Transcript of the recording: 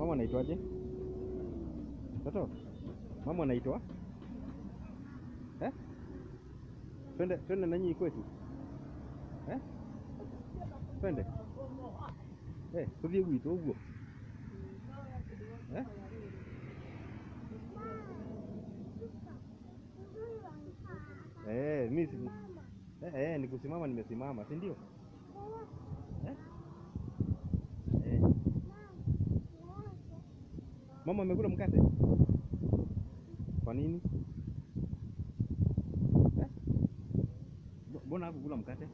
Mama anaitwaje? Toto. Mama anaitwa? Twende na nyinyi kwetu. Twende. Tuthie gwitu uguo. Mimi ni kusimama, nimesimama, si ndio? Mama amekula mkate? Kwa nini? Mbona hakukula mkate?